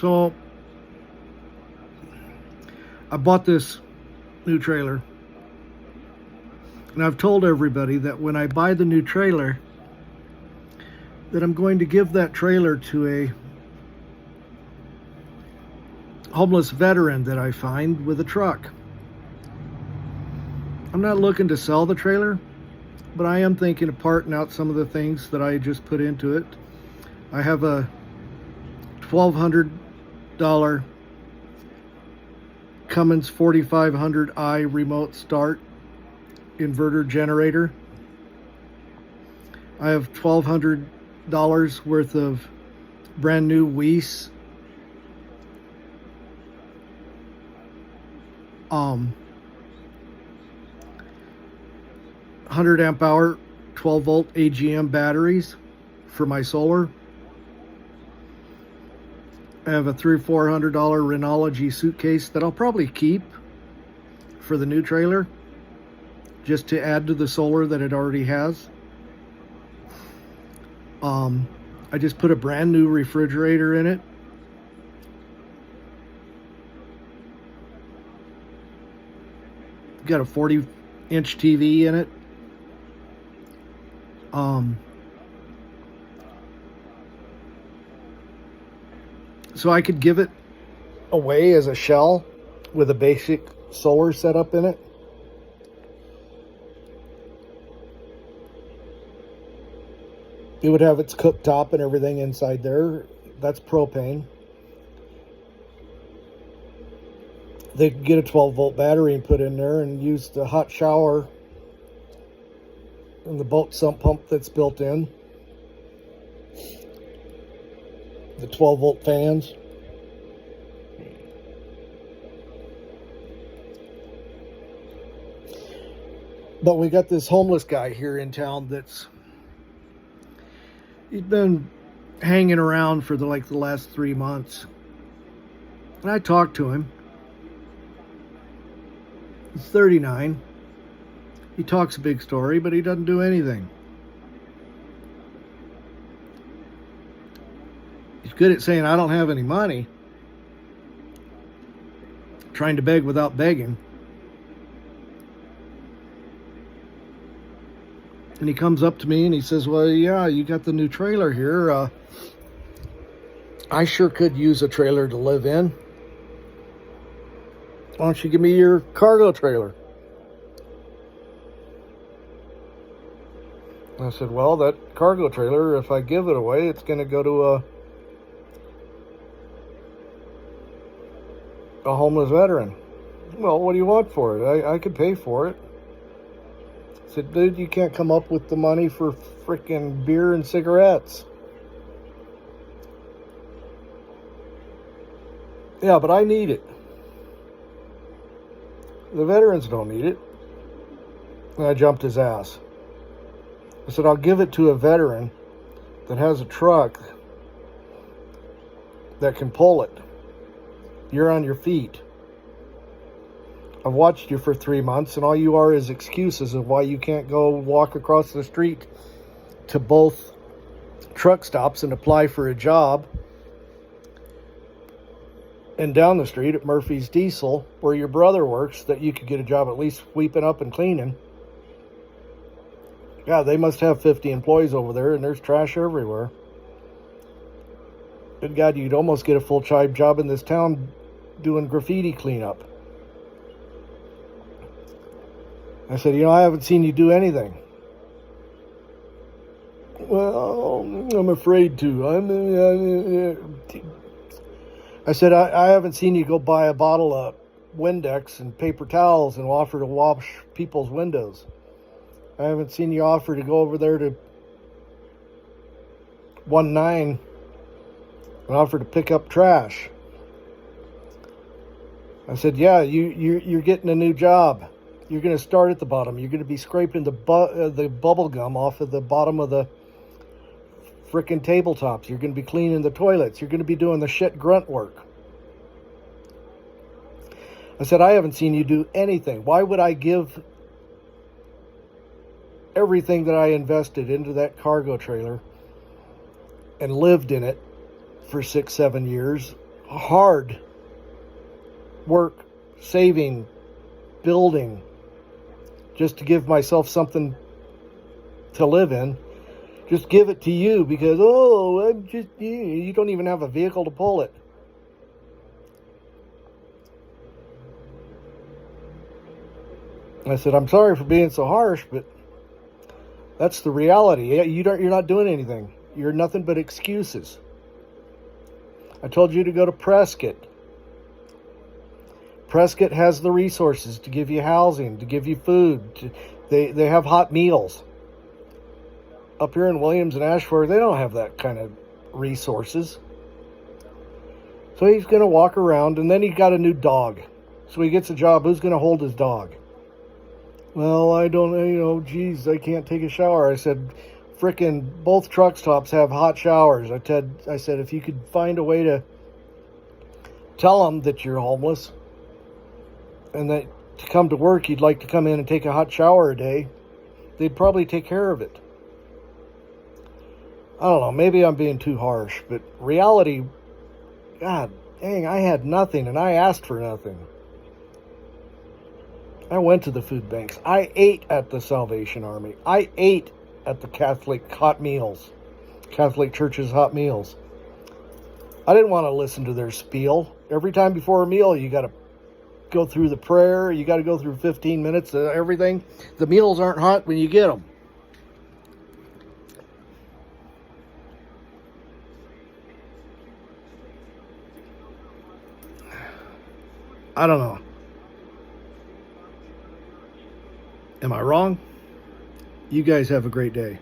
So I bought this new trailer, and I've told everybody that when I buy the new trailer, that I'm going to give that trailer to a homeless veteran that I find with a truck. I'm not looking to sell the trailer, but I am thinking of parting out some of the things that I just put into it. I have a $1,200 Cummins 4500i remote start inverter generator. I have $1,200 worth of brand new Weiss 100 amp hour 12 volt AGM batteries for my solar. I have a $300-400 Renology suitcase that I'll probably keep for the new trailer, just to add to the solar that it already has. I just put a brand new refrigerator in it. Got a 40-inch TV in it. So I could give it away as a shell with a basic solar setup in it. It would have its cooktop and everything inside there. That's propane. They could get a 12-volt battery and put in there and use the hot shower and the boat sump pump that's built in. The 12-volt fans. But we got this homeless guy here in town he's been hanging around for the last 3 months. And I talked to him. He's 39. He talks a big story, but he doesn't do anything. He's good at saying, I don't have any money. Trying to beg without begging. And he comes up to me and he says, well, yeah, you got the new trailer here. I sure could use a trailer to live in. Why don't you give me your cargo trailer? I said, well, that cargo trailer, if I give it away, it's going to go to a homeless veteran. Well, what do you want for it? I could pay for it. I said, dude, you can't come up with the money for freaking beer and cigarettes. Yeah, but I need it. The veterans don't need it. And I jumped his ass. I said, I'll give it to a veteran that has a truck that can pull it. You're on your feet. I've watched you for 3 months, and all you are is excuses of why you can't go walk across the street to both truck stops and apply for a job, and down the street at Murphy's Diesel, where your brother works, that you could get a job at least sweeping up and cleaning. Yeah, they must have 50 employees over there, and there's trash everywhere. Good God, you'd almost get a full-time job in this town doing graffiti cleanup. I said, I haven't seen you do anything. Well, I'm afraid to. I said, I haven't seen you go buy a bottle of Windex and paper towels and offer to wash people's windows. I haven't seen you offer to go over there to 1-9 and offer to pick up trash. I said, yeah, you're getting a new job. You're going to start at the bottom. You're going to be scraping the bubble gum off of the bottom of the frickin' tabletops. You're going to be cleaning the toilets. You're going to be doing the shit grunt work. I said, I haven't seen you do anything. Why would I give everything that I invested into that cargo trailer and lived in it for 6-7 years, hard work, saving, building, just to give myself something to live in. Just give it to you because, you don't even have a vehicle to pull it. I said, I'm sorry for being so harsh, but that's the reality. You're not doing anything. You're nothing but excuses. I told you to go to Prescott. Prescott has the resources to give you housing, to give you food. They have hot meals. Up here in Williams and Ashford, they don't have that kind of resources. So he's going to walk around, and then he got a new dog. So he gets a job. Who's going to hold his dog? Well, I don't, geez, I can't take a shower. I said, frickin' both truck stops have hot showers. I said, if you could find a way to tell them that you're homeless and that to come to work, you'd like to come in and take a hot shower a day, they'd probably take care of it. I don't know, maybe I'm being too harsh, but reality, God dang, I had nothing and I asked for nothing. I went to the food banks. I ate at the Salvation Army. I ate at the Catholic hot meals, Catholic Church's hot meals. I didn't want to listen to their spiel. Every time before a meal, you got to go through the prayer. You got to go through 15 minutes of everything. The meals aren't hot when you get them. I don't know. Am I wrong? You guys have a great day.